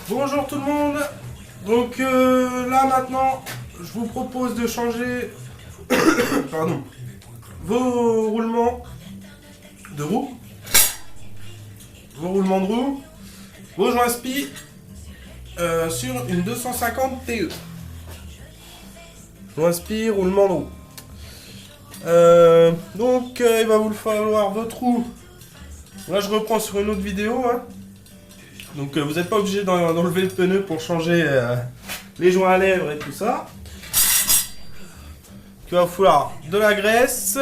Bonjour tout le monde. Donc là maintenant, je vous propose de changer pardon, vos roulements de roue. Vos joints spi sur une 250 TE. Joints spi, roulement de roue. Donc il va vous falloir votre roue. Là je reprends sur une autre vidéo. Donc vous n'êtes pas obligé d'enlever le pneu pour changer les joints à lèvres et tout ça. Il va vous falloir de la graisse,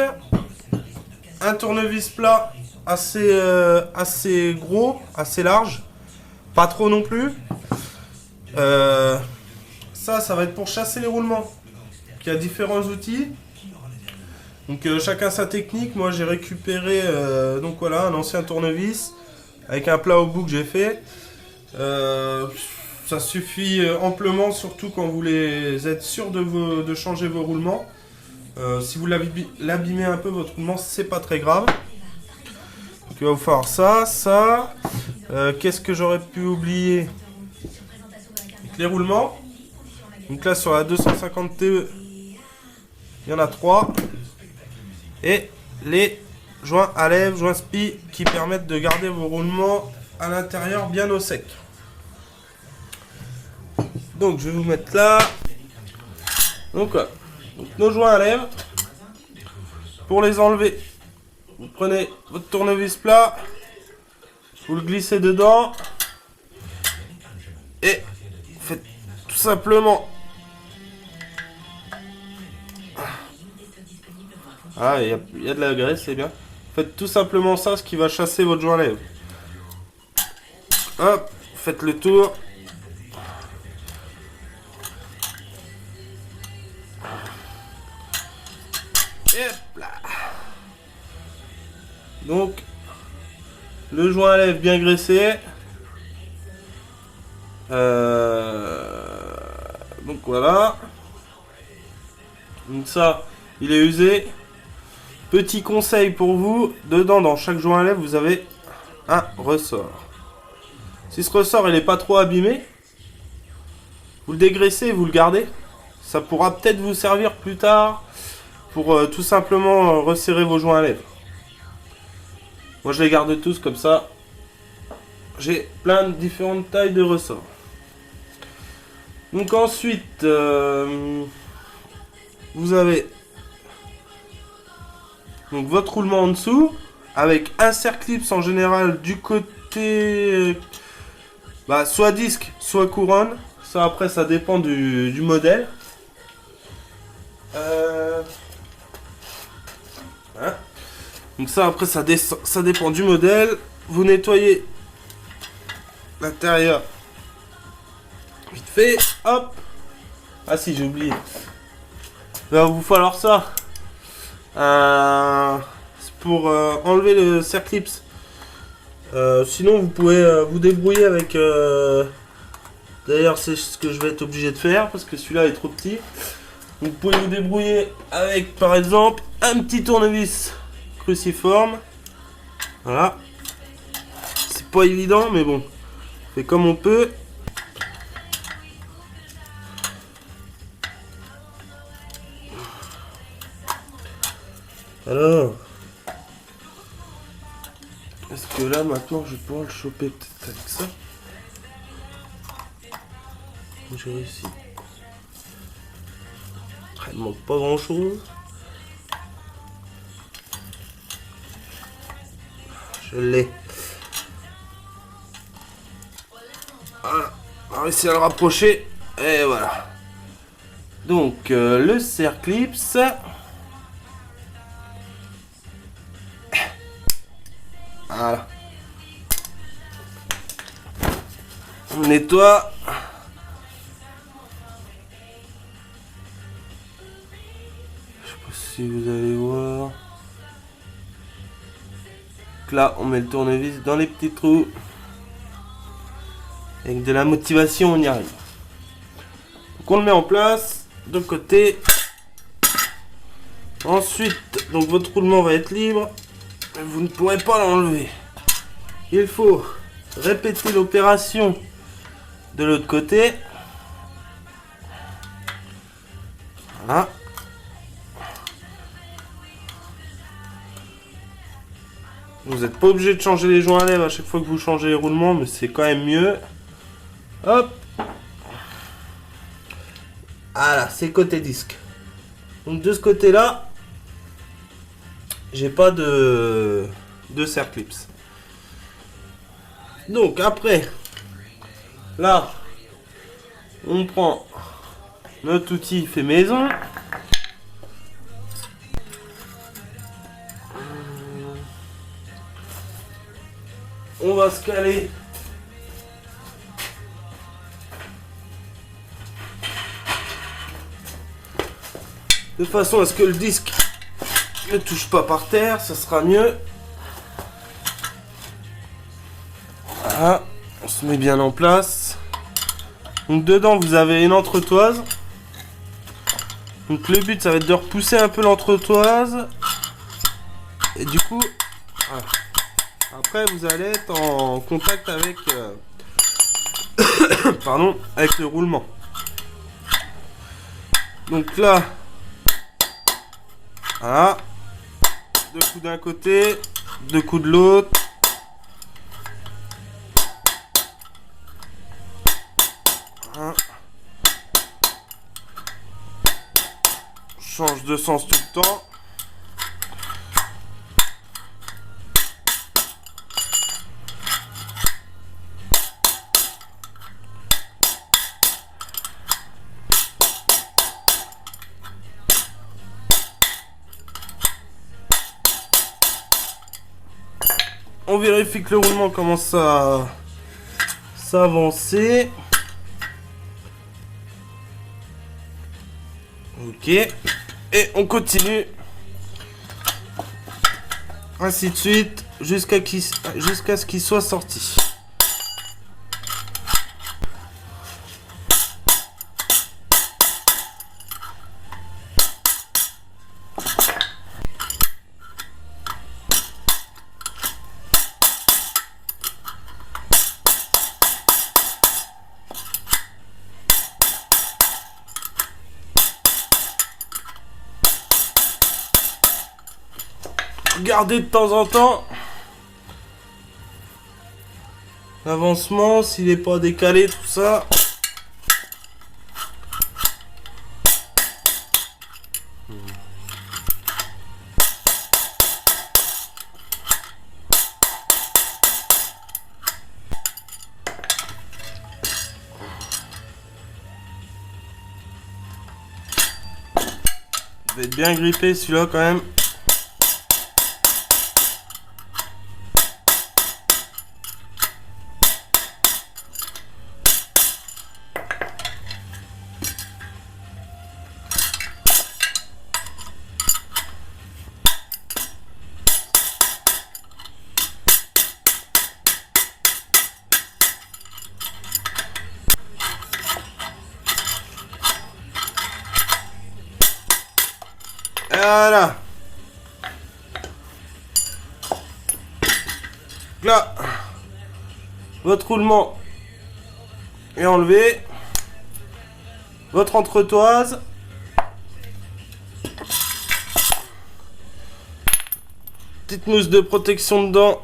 un tournevis plat assez gros, assez large, pas trop non plus. Ça va être pour chasser les roulements. Il y a différents outils. Donc chacun sa technique. Moi j'ai récupéré donc voilà un ancien tournevis avec un plat au bout que j'ai fait. Ça suffit amplement, surtout quand vous voulez être sûr de changer vos roulements. Si vous l'abîmez un peu votre roulement, c'est pas très grave. Donc il va vous falloir ça. Qu'est-ce que j'aurais pu oublier? Donc, les roulements. Donc là sur la 250 TE, il y en a 3. Et les joints à lèvres, joints spi qui permettent de garder vos roulements à l'intérieur bien au sec. Donc je vais vous mettre là. Donc voilà. Donc, nos joints à lèvres. Pour les enlever, vous prenez votre tournevis plat, vous le glissez dedans et vous faites tout simplement. Ah, il y a de la graisse, c'est bien. Faites tout simplement ça, ce qui va chasser votre joint à lèvres. Hop, faites le tour. Et hop là. Donc, le joint à lèvres bien graissé. Donc voilà. Donc ça, il est usé. Petit conseil pour vous, dedans dans chaque joint à lèvres, vous avez un ressort. Si ce ressort il n'est pas trop abîmé, vous le dégraissez et vous le gardez. Ça pourra peut-être vous servir plus tard pour tout simplement resserrer vos joints à lèvres. Moi je les garde tous comme ça. J'ai plein de différentes tailles de ressorts. Donc ensuite, vous avez donc votre roulement en dessous avec un serre-clips en général du côté soit disque soit couronne. Ça après ça dépend du modèle. Donc ça après ça dépend du modèle. Vous nettoyez l'intérieur vite fait. Hop. Ah si j'ai oublié. Il va vous falloir ça. C'est pour enlever le serre-clips. Sinon vous pouvez vous débrouiller avec d'ailleurs c'est ce que je vais être obligé de faire parce que celui-là est trop petit. Vous pouvez vous débrouiller avec par exemple un petit tournevis cruciforme. Voilà. C'est pas évident mais bon. On fait comme on peut. Alors, est-ce que là maintenant je vais pouvoir le choper peut-être avec ça? J'ai réussi. Il ne manque pas grand chose. Je l'ai. Voilà, on va réussir à le rapprocher. Et voilà. Donc le serre-clips. Voilà. On nettoie. Je sais pas si vous allez voir. Donc là, on met le tournevis dans les petits trous. Avec de la motivation, on y arrive. Donc on le met en place de côté. Ensuite, donc votre roulement va être libre. Vous ne pourrez pas l'enlever. Il faut répéter l'opération de l'autre côté. Voilà. Vous n'êtes pas obligé de changer les joints à lèvres à chaque fois que vous changez les roulements, mais c'est quand même mieux. Hop. Voilà, c'est côté disque. Donc de ce côté-là, j'ai pas de serre-clips. Donc après, là, on prend notre outil fait maison. On va se caler de façon à ce que le disque ne touche pas par terre, ça sera mieux. Voilà, on se met bien en place. Donc dedans vous avez une entretoise. Donc le but ça va être de repousser un peu l'entretoise. Et du coup, voilà. Après vous allez être en contact avec pardon, avec le roulement. Donc là, voilà, 2 coups d'un côté, 2 coups de l'autre. Voilà. Change de sens tout le temps. On vérifie que le roulement commence à s'avancer. Ok. Et on continue. Ainsi de suite. Jusqu'à ce qu'il soit sorti. Regardez de temps en temps l'avancement, s'il n'est pas décalé, tout ça. Il va être bien grippé celui-là quand même. Voilà. Là, votre roulement est enlevé. Votre entretoise. Petite mousse de protection dedans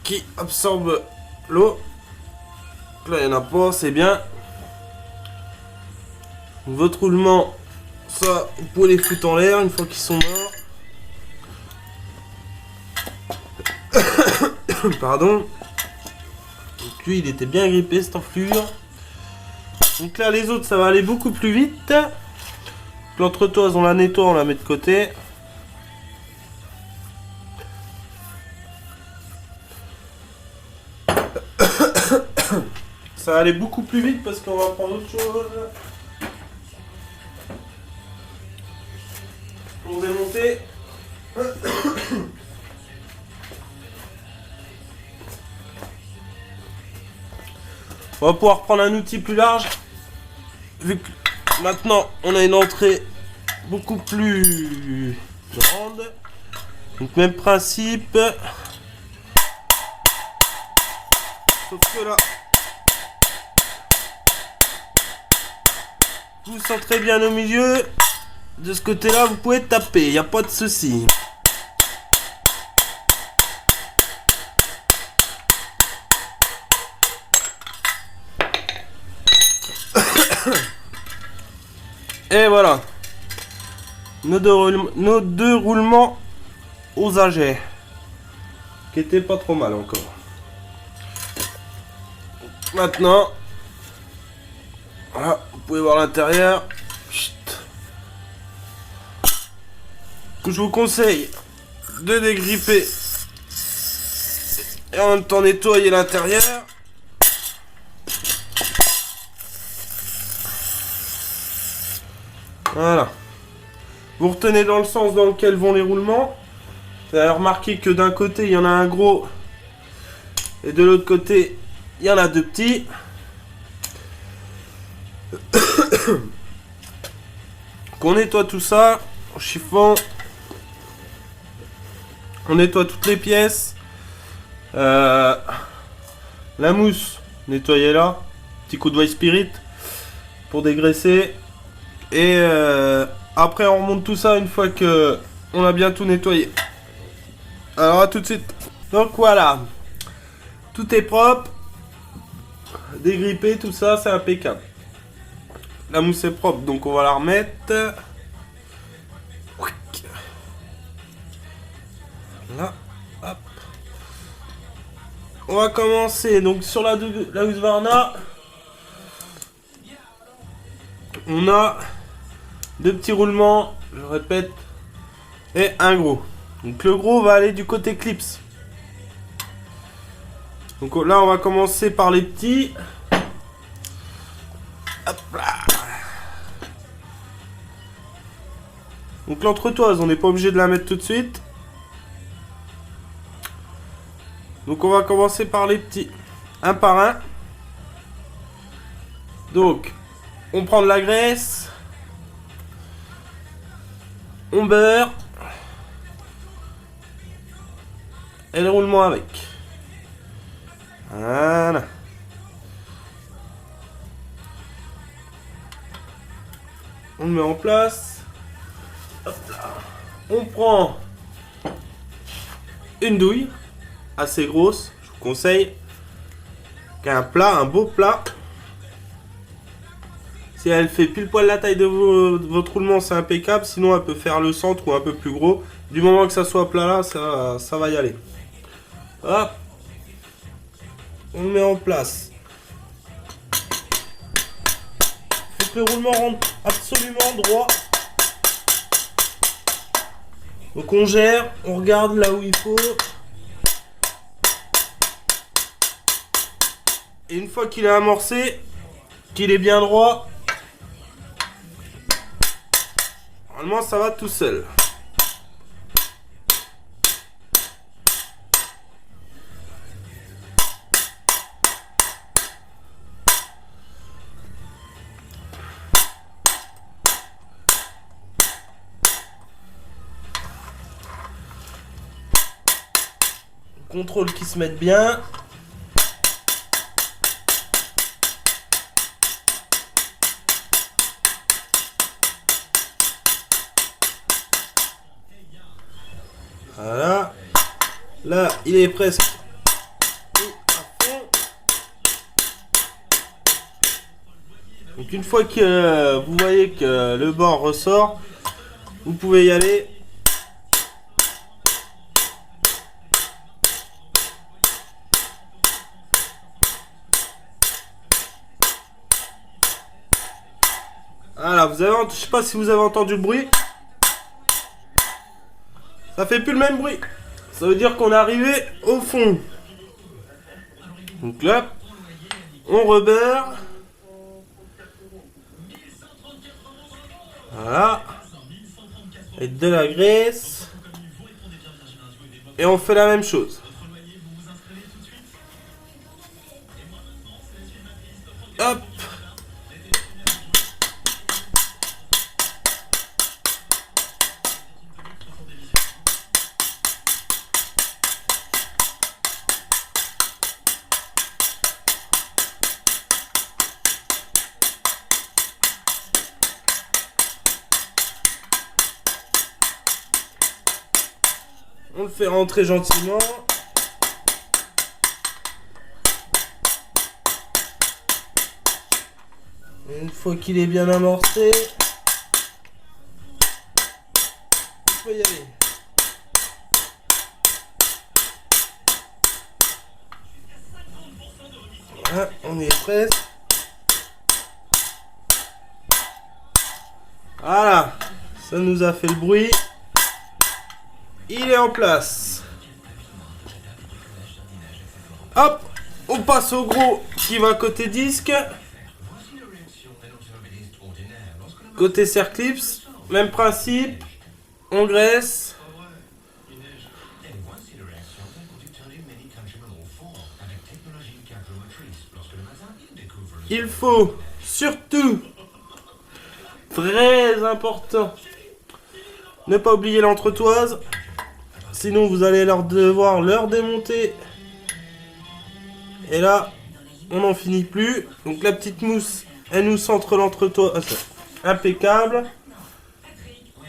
qui absorbe l'eau. Là, il n'y en a pas, c'est bien. Votre roulement, ça, vous pouvez les foutre en l'air une fois qu'ils sont morts. Pardon. Donc lui, il était bien grippé, cette enflure. Donc là, les autres, ça va aller beaucoup plus vite. L'entretoise, on la nettoie, on la met de côté. Ça va aller beaucoup plus vite parce qu'on va prendre autre chose. Pour démonter. On va pouvoir prendre un outil plus large. Vu que maintenant on a une entrée beaucoup plus grande. Donc même principe. Sauf que là, vous centrez bien au milieu. De ce côté-là, vous pouvez taper, il n'y a pas de souci. Et voilà. Nos deux roulements aux âgés. Qui étaient pas trop mal encore. Maintenant, voilà, vous pouvez voir l'intérieur. Je vous conseille de dégripper et en même temps nettoyer l'intérieur. Voilà. Vous retenez dans le sens dans lequel vont les roulements. Vous avez remarqué que d'un côté il y en a un gros et de l'autre côté il y en a deux petits. Qu'on nettoie tout ça en chiffon. On nettoie toutes les pièces. La mousse, nettoyez-la. Petit coup de white spirit pour dégraisser. Et après on remonte tout ça une fois que on a bien tout nettoyé. Alors à tout de suite. Donc voilà. Tout est propre. Dégrippé, tout ça, c'est impeccable. La mousse est propre, donc on va la remettre. Là, hop. On va commencer donc sur la Husqvarna. On a deux petits roulements, je répète, et un gros. Donc le gros va aller du côté clips. Donc là on va commencer par les petits. Hop là. Donc l'entretoise, on n'est pas obligé de la mettre tout de suite. Donc on va commencer par les petits, un par un. Donc on prend de la graisse, on beurre et le roulement avec. Voilà. On le met en place. Hop là. On prend une douille assez grosse, je vous conseille. Un plat, un beau plat. Si elle fait pile poil la taille de votre roulement, c'est impeccable. Sinon, elle peut faire le centre ou un peu plus gros. Du moment que ça soit plat là, ça va y aller. Hop. On le met en place. Faut que le roulement rentre absolument droit. Donc on gère, on regarde là où il faut. Et une fois qu'il est amorcé, qu'il est bien droit, normalement ça va tout seul. Contrôle qu'il se mette bien. Voilà. Là, il est presque à fond. Donc une fois que vous voyez que le bord ressort, vous pouvez y aller. Voilà, je sais pas si vous avez entendu le bruit. Ça fait plus le même bruit. Ça veut dire qu'on est arrivé au fond. Donc là, on rebeurre. Voilà. Et de la graisse. Et on fait la même chose. Hop. On le fait rentrer gentiment. Une fois qu'il est bien amorcé, on peut y aller. Voilà, on y est presque. Voilà, ça nous a fait le bruit. Il est en place. Hop, on passe au gros qui va côté disque. Côté Serclipse, même principe. On graisse. Il faut surtout, très important, ne pas oublier l'entretoise. Sinon vous allez devoir leur démonter. Et là, on n'en finit plus. Donc la petite mousse, elle nous centre l'entretoise. Impeccable.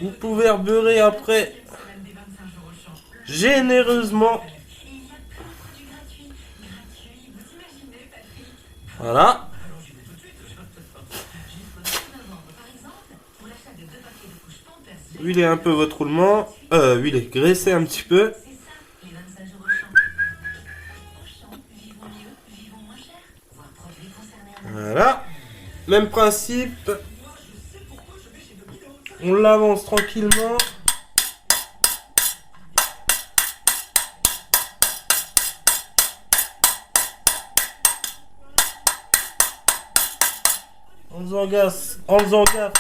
Vous pouvez rebeurrer après généreusement. Voilà. Huilez un peu votre roulement. Huilez, graissez un petit peu. Voilà. Même principe. On l'avance tranquillement. En faisant gaffe.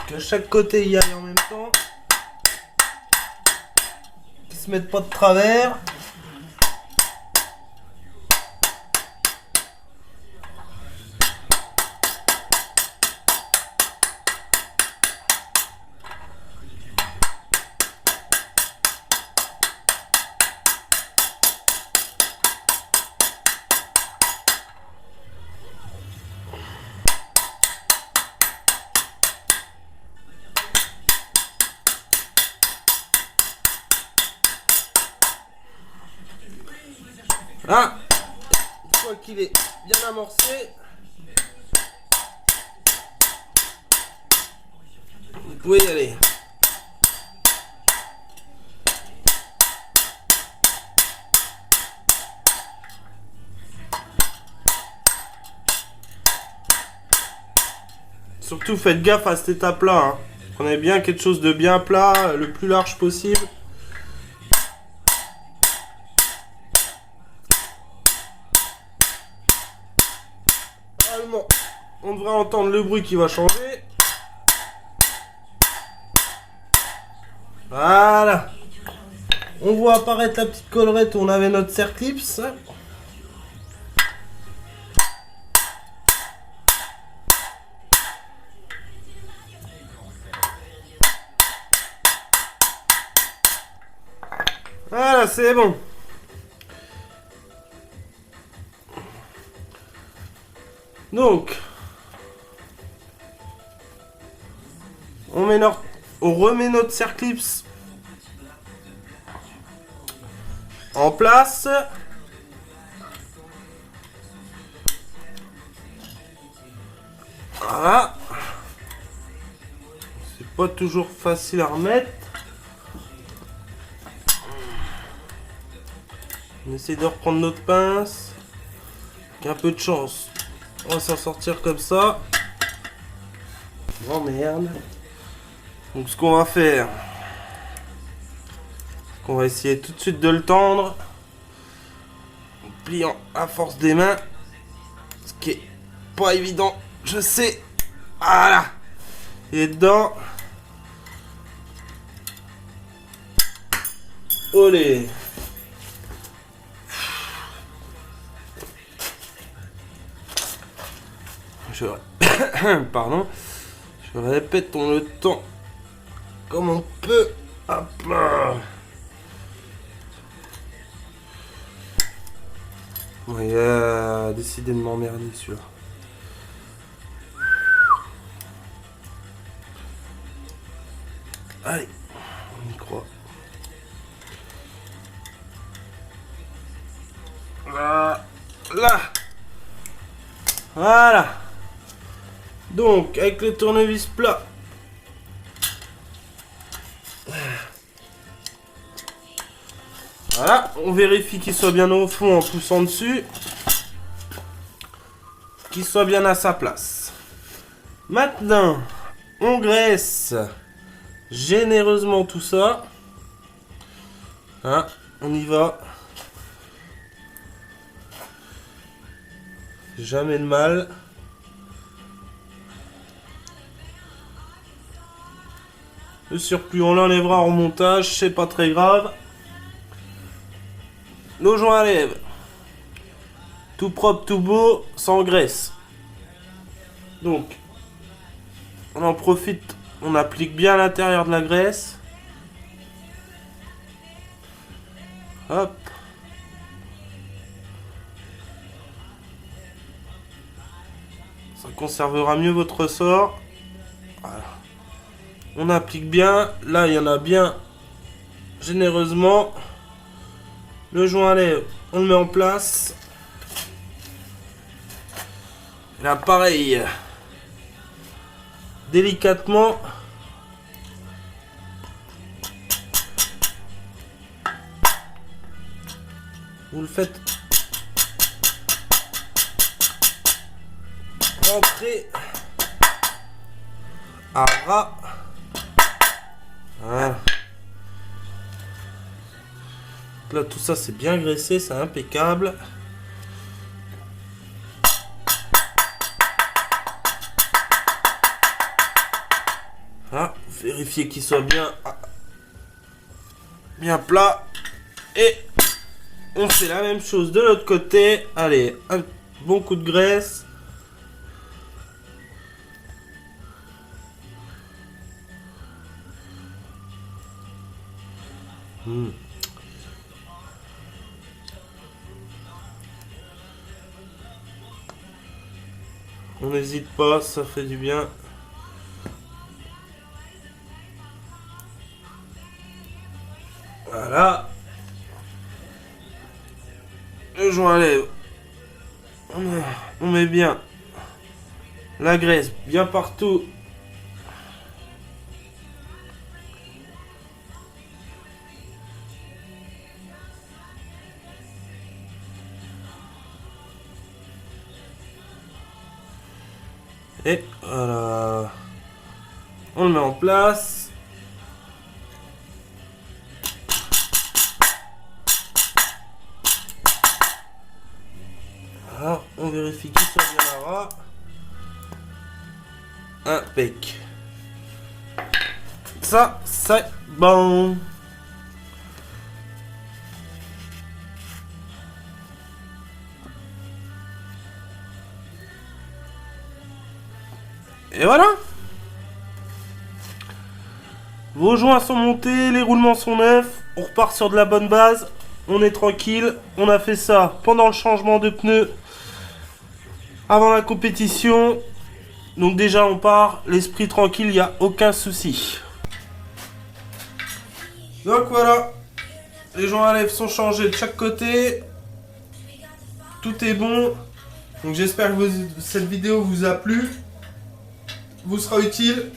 Que chaque côté y aille en même temps. Qu'ils se mettent pas de travers. Ah, une fois qu'il est bien amorcé, vous pouvez y aller. Surtout faites gaffe à cette étape-là. Hein. Prenez bien quelque chose de bien plat, le plus large possible. On devrait entendre le bruit qui va changer. Voilà. On voit apparaître la petite collerette où on avait notre Serclipse. Voilà, c'est bon. Donc, on remet notre Serclipse en place. Voilà. C'est pas toujours facile à remettre. On essaie de reprendre notre pince. Avec un peu de chance, on va s'en sortir comme ça. Oh merde. Donc ce qu'on va faire, on va essayer tout de suite de le tendre en pliant à force des mains, ce qui est pas évident, je sais. Voilà, il est dedans. Olé. Pardon. Je répète, on le tend comme on peut. Hop là. Il a décidé de m'emmerder celui-là. Allez, on y croit. Là. Voilà. Donc, avec le tournevis plat. Voilà, on vérifie qu'il soit bien au fond en poussant dessus. Qu'il soit bien à sa place. Maintenant, on graisse généreusement tout ça. Hein, on y va. Jamais de mal. Le surplus, on l'enlèvera en montage, c'est pas très grave. Nos joints à lèvres. Tout propre, tout beau, sans graisse. Donc, on en profite, on applique bien à l'intérieur de la graisse. Hop. Ça conservera mieux votre ressort. Voilà. On applique bien. Là, il y en a bien généreusement. Le joint à lèvres, on le met en place. Là, pareil. Délicatement. Vous le faites rentrer à ras. Voilà. Là, tout ça, c'est bien graissé, c'est impeccable. Ah, vérifier qu'il soit bien plat. Et on fait la même chose de l'autre côté. Allez, un bon coup de graisse. On n'hésite pas, ça fait du bien. Voilà. Le joint à lèvres. On met bien la graisse bien partout. Et voilà. On le met en place. Voilà, on vérifie qu'il soit bien à ras. Impec. Ça, c'est bon. Et voilà. Vos joints sont montés, les roulements sont neufs. On repart sur de la bonne base. On est tranquille. On a fait ça pendant le changement de pneus. Avant la compétition. Donc déjà on part. L'esprit tranquille, il n'y a aucun souci. Donc voilà. Les joints à lèvres sont changés de chaque côté. Tout est bon. Donc j'espère que cette vidéo vous a plu. Vous sera utile.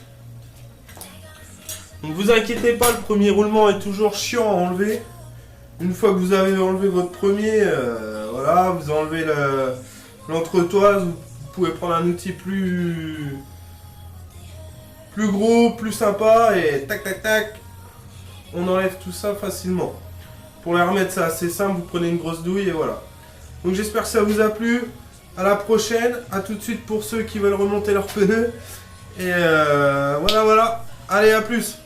Donc vous inquiétez pas, le premier roulement est toujours chiant à enlever. Une fois que vous avez enlevé votre premier, voilà, vous enlevez l'entretoise, vous pouvez prendre un outil plus gros, plus sympa et tac tac tac, on enlève tout ça facilement. Pour les remettre, c'est assez simple, vous prenez une grosse douille et voilà. Donc j'espère que ça vous a plu. À la prochaine, à tout de suite pour ceux qui veulent remonter leurs pneus. Et voilà. Allez, à plus.